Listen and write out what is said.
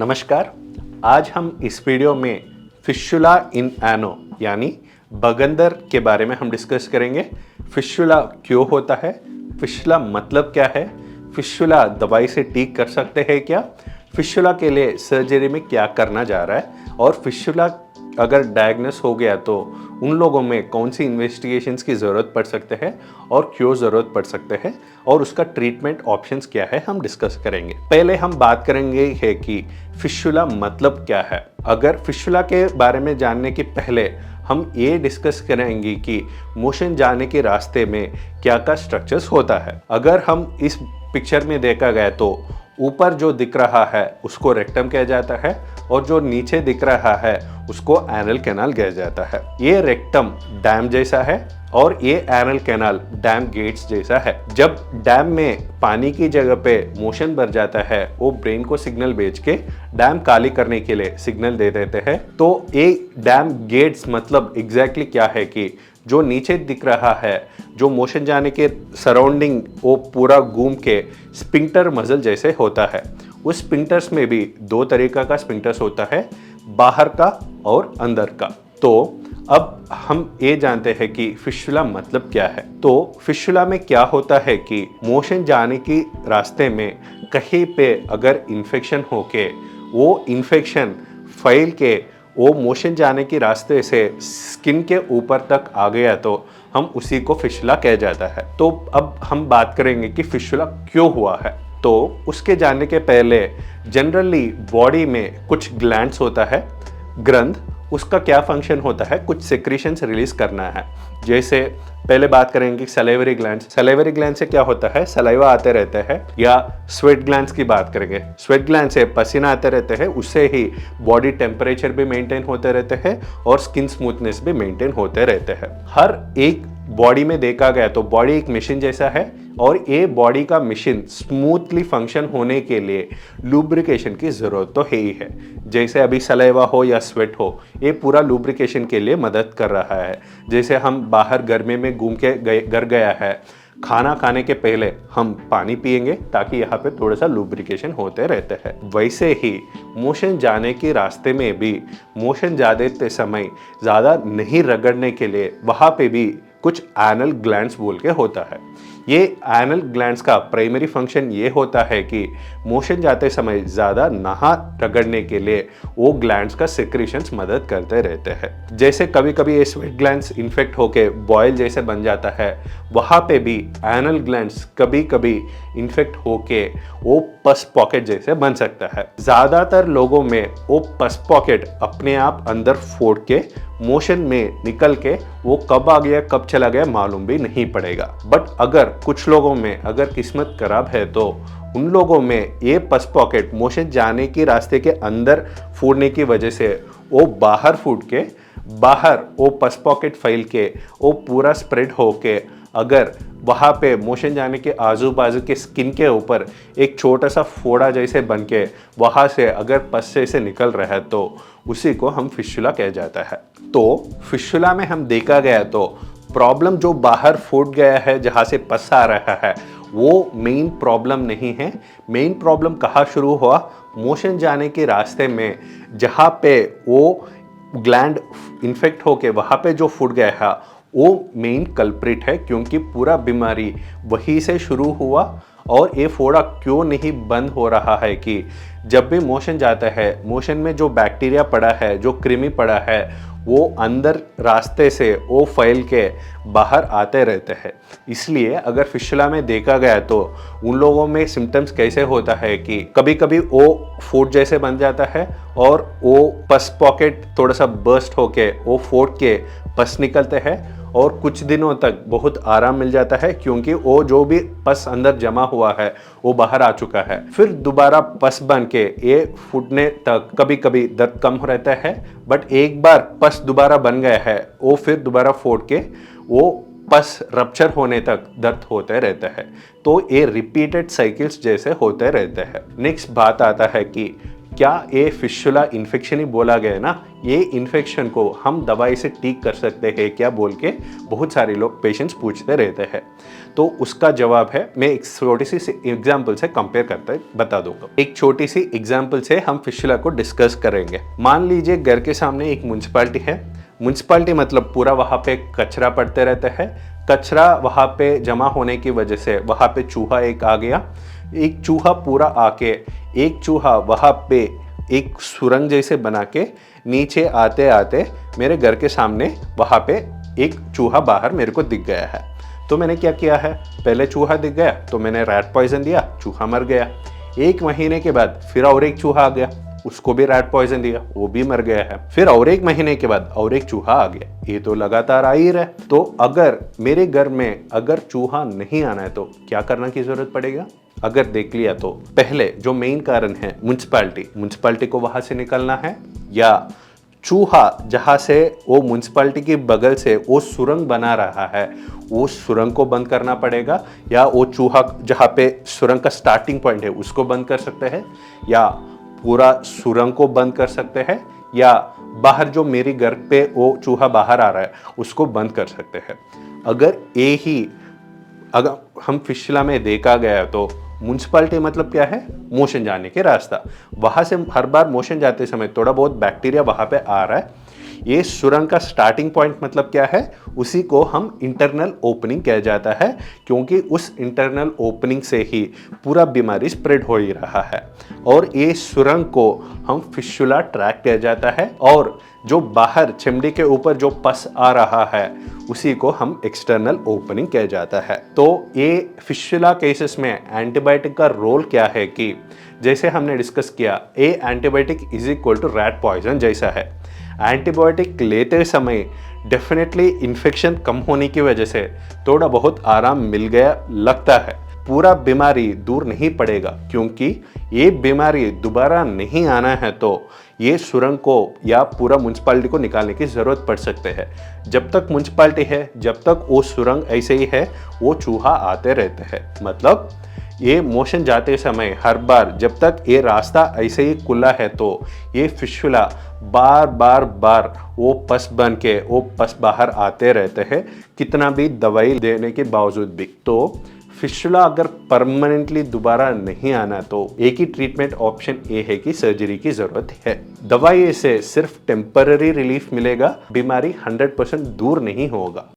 नमस्कार। आज हम इस वीडियो में फिस्टुला इन एनो यानी बगंदर के बारे में हम डिस्कस करेंगे। फिस्टुला क्यों होता है, फिस्टुला मतलब क्या है, फिस्टुला दवाई से ठीक कर सकते हैं क्या, फिस्टुला के लिए सर्जरी में क्या करना जा रहा है और फिस्टुला अगर डायग्नोस हो गया तो उन लोगों में कौन सी इन्वेस्टिगेशंस की ज़रूरत पड़ सकते हैं और क्यों ज़रूरत पड़ सकते हैं और उसका ट्रीटमेंट ऑप्शंस क्या है हम डिस्कस करेंगे। पहले हम बात करेंगे है कि फिस्टुला मतलब क्या है। अगर फिस्टुला के बारे में जानने के पहले हम ये डिस्कस करेंगे कि मोशन जाने के रास्ते में क्या क्या स्ट्रक्चर्स होता है। अगर हम इस पिक्चर में देखा गया तो ऊपर जो दिख रहा है उसको रेक्टम कहा जाता है और जो नीचे दिख रहा है उसको एनल कैनाल कहा जाता है। ये रेक्टम डैम जैसा है और ये एनल कैनाल डैम गेट्स जैसा है। जब डैम में पानी की जगह पे मोशन बढ़ जाता है वो ब्रेन को सिग्नल भेज के डैम खाली करने के लिए सिग्नल दे देते हैं। तो ये डैम गेट्स मतलब एग्जैक्टली क्या है कि जो नीचे दिख रहा है, जो मोशन जाने के सराउंडिंग वो पूरा घूम के स्पिंक्टर मसल जैसे होता है। उस स्पिंक्टर्स में भी दो तरीका का स्पिंक्टर्स होता है, बाहर का और अंदर का। तो अब हम ये जानते हैं कि फिस्टुला मतलब क्या है। तो फिस्टुला में क्या होता है कि मोशन जाने की रास्ते में कहीं पे अगर इन्फेक्शन होके वो इन्फेक्शन फैल के वो मोशन जाने के रास्ते से स्किन के ऊपर तक आ गया तो हम उसी को फिस्टुला कहा जाता है। तो अब हम बात करेंगे कि फिस्टुला क्यों हुआ है। तो उसके जानने के पहले जनरली बॉडी में कुछ ग्लैंड्स होता है, ग्रंथ, उसका क्या फंक्शन होता है, कुछ सेक्रेशंस रिलीज करना है। जैसे पहले बात करेंगे सलाइवरी ग्लैंड्स। सलाइवरी ग्लैंड से क्या होता है, सलाइवा आते रहते हैं। या स्वेट ग्लैंड्स की बात करेंगे, स्वेट ग्लैंड से पसीना आते रहते हैं, उससे ही बॉडी टेम्परेचर भी मेंटेन होते रहते हैं और स्किन स्मूथनेस भी मेंटेन होते रहते हैं। हर एक बॉडी में देखा गया तो बॉडी एक मशीन जैसा है और ये बॉडी का मशीन स्मूथली फंक्शन होने के लिए लुब्रिकेशन की ज़रूरत तो है ही है। जैसे अभी सलाइवा हो या स्वेट हो, ये पूरा लुब्रिकेशन के लिए मदद कर रहा है। जैसे हम बाहर गर्मी में घूम के घर गया है, खाना खाने के पहले हम पानी पिएंगे ताकि यहाँ पे थोड़ा सा लुब्रिकेशन होते रहते हैं। वैसे ही मोशन जाने के रास्ते में भी मोशन जाते समय ज़्यादा नहीं रगड़ने के लिए वहाँ पे भी कुछ एनल ग्लैंड्स बोल के होता है। ये एनल ग्लैंड्स का प्राइमरी फंक्शन ये होता है कि मोशन जाते समय ज़्यादा ना रगड़ने के लिए वो ग्लैंड्स का सेक्रेशंस मदद करते रहते हैं। जैसे कभी कभी ये स्वेट ग्लैंड्स इन्फेक्ट होके बॉयल जैसे बन जाता है, वहाँ पे भी एनल ग्लैंड्स कभी कभी इन्फेक्ट होके वो पस पॉकेट जैसे बन सकता है। ज़्यादातर लोगों में वो पस पॉकेट अपने आप अंदर फोड़ के मोशन में निकल के वो कब आ गया कब चला गया मालूम भी नहीं पड़ेगा। बट अगर कुछ लोगों में अगर किस्मत खराब है तो उन लोगों में ये पस पॉकेट मोशन जाने के रास्ते के अंदर फूटने की वजह से वो बाहर फूट के बाहर वो पस पॉकेट फैल के वो पूरा स्प्रेड होके अगर वहाँ पे मोशन जाने के आजू बाजू के स्किन के ऊपर एक छोटा सा फोड़ा जैसे बन के वहाँ से अगर पस जैसे निकल रहा है तो उसी को हम फिस्टुला कहा जाता है। तो फिस्टुला में हम देखा गया तो प्रॉब्लम जो बाहर फूट गया है जहाँ से पस आ रहा है वो मेन प्रॉब्लम नहीं है। मेन प्रॉब्लम कहाँ शुरू हुआ, मोशन जाने के रास्ते में जहाँ पे वो ग्लैंड इन्फेक्ट होके वहाँ पे जो फूट गया है वो मेन कल्प्रिट है, क्योंकि पूरा बीमारी वहीं से शुरू हुआ। और ये फोड़ा क्यों नहीं बंद हो रहा है कि जब भी मोशन जाता है, मोशन में जो बैक्टीरिया पड़ा है, जो कृमि पड़ा है, वो अंदर रास्ते से वो फैल के बाहर आते रहते हैं। इसलिए अगर फिस्टुला में देखा गया तो उन लोगों में सिम्टम्स कैसे होता है कि कभी कभी वो फोड़ जैसे बन जाता है और वो पस पॉकेट थोड़ा सा बर्स्ट होके वो फोड़ के पस निकलते हैं और कुछ दिनों तक बहुत आराम मिल जाता है, क्योंकि वो जो भी पस अंदर जमा हुआ है वो बाहर आ चुका है। फिर दोबारा पस बन के ये फूटने तक कभी कभी दर्द कम हो रहता है, बट एक बार पस दोबारा बन गया है वो फिर दोबारा फोड़ के वो पस रप्चर होने तक दर्द होते रहता है। तो ये रिपीटेड साइकिल्स जैसे होते रहते हैं। नेक्स्ट बात आता है कि क्या ये फिशुला इन्फेक्शन ही बोला गया ना, ये इन्फेक्शन को हम दवाई से ठीक कर सकते हैं क्या बोल के बहुत सारे लोग पेशेंट्स पूछते रहते हैं। तो उसका जवाब है, मैं एक छोटी सी एग्जाम्पल से कंपेयर करते बता दूंगा। एक छोटी सी एग्जाम्पल से हम फिशुला को डिस्कस करेंगे। मान लीजिए घर के सामने एक म्युनिसिपैलिटी है। म्युनिसिपैलिटी मतलब पूरा वहाँ पे कचरा पड़ते रहता है। कचरा वहाँ पे जमा होने की वजह से वहाँ पे चूहा एक आ गया। एक चूहा पूरा आके, एक चूहा वहाँ पे एक सुरंग जैसे बना के नीचे आते आते मेरे घर के सामने वहाँ पे एक चूहा बाहर मेरे को दिख गया है। तो मैंने क्या किया है, पहले चूहा दिख गया तो मैंने रैट पॉइजन दिया, चूहा मर गया। एक महीने के बाद फिर और एक चूहा आ गया, उसको भी रैट पॉइजन दिया, वो भी मर गया है। फिर और एक महीने के बाद और एक चूहा आ गया। ये तो लगातार आ ही रहा है। तो अगर मेरे घर में अगर चूहा नहीं आना है तो क्या करना की जरूरत पड़ेगा? अगर देख लिया तो पहले जो मेन कारण है म्युनिसिपैलिटी को वहां से निकलना है, या चूहा जहां से वो म्युनिसिपैलिटी के बगल से वो सुरंग बना रहा है वो सुरंग को बंद करना पड़ेगा, या वो चूहा जहां पे सुरंग का स्टार्टिंग पॉइंट है उसको बंद कर सकते हैं, या पूरा सुरंग को बंद कर सकते हैं, या बाहर जो मेरे घर पे वो चूहा बाहर आ रहा है उसको बंद कर सकते हैं। अगर हम फिशुला में देखा गया तो म्युनिसिपैलिटी मतलब क्या है, मोशन जाने के रास्ता। वहां से हर बार मोशन जाते समय थोड़ा बहुत बैक्टीरिया वहां पे आ रहा है। ये सुरंग का स्टार्टिंग पॉइंट मतलब क्या है, उसी को हम इंटरनल ओपनिंग कहा जाता है, क्योंकि उस इंटरनल ओपनिंग से ही पूरा बीमारी स्प्रेड हो ही रहा है। और ये सुरंग को हम फिशुला ट्रैक किया जाता है, और जो बाहर चमड़ी के ऊपर जो पस आ रहा है उसी को हम एक्सटर्नल ओपनिंग कहा जाता है। तो ये फिशुला केसेस में एंटीबायोटिक का रोल क्या है कि जैसे हमने डिस्कस किया, a antibiotic is equal to rat poison जैसा है। एंटीबायोटिक लेते समय डेफिनेटली इन्फेक्शन कम होने की वजह से थोड़ा बहुत आराम मिल गया लगता है। पूरा बीमारी दूर नहीं पड़ेगा, क्योंकि ये बीमारी दोबारा नहीं आना है तो ये सुरंग को या पूरा म्युनिसिपैलिटी को निकालने की ज़रूरत पड़ सकते हैं। जब तक म्युनिसिपैलिटी है, जब तक वो सुरंग ऐसे ही है, वो चूहा आते रहते हैं। मतलब ये मोशन जाते समय हर बार जब तक ये रास्ता ऐसे ही खुला है तो ये फिशुला बार वो पस बन के वो पस बाहर आते रहते हैं, कितना भी दवाई देने के बावजूद भी। तो फिशुला अगर परमानेंटली दोबारा नहीं आना तो एक ही ट्रीटमेंट ऑप्शन ये है कि सर्जरी की जरूरत है। दवाई से सिर्फ टेम्पररी रिलीफ मिलेगा, बीमारी 100% दूर नहीं होगा।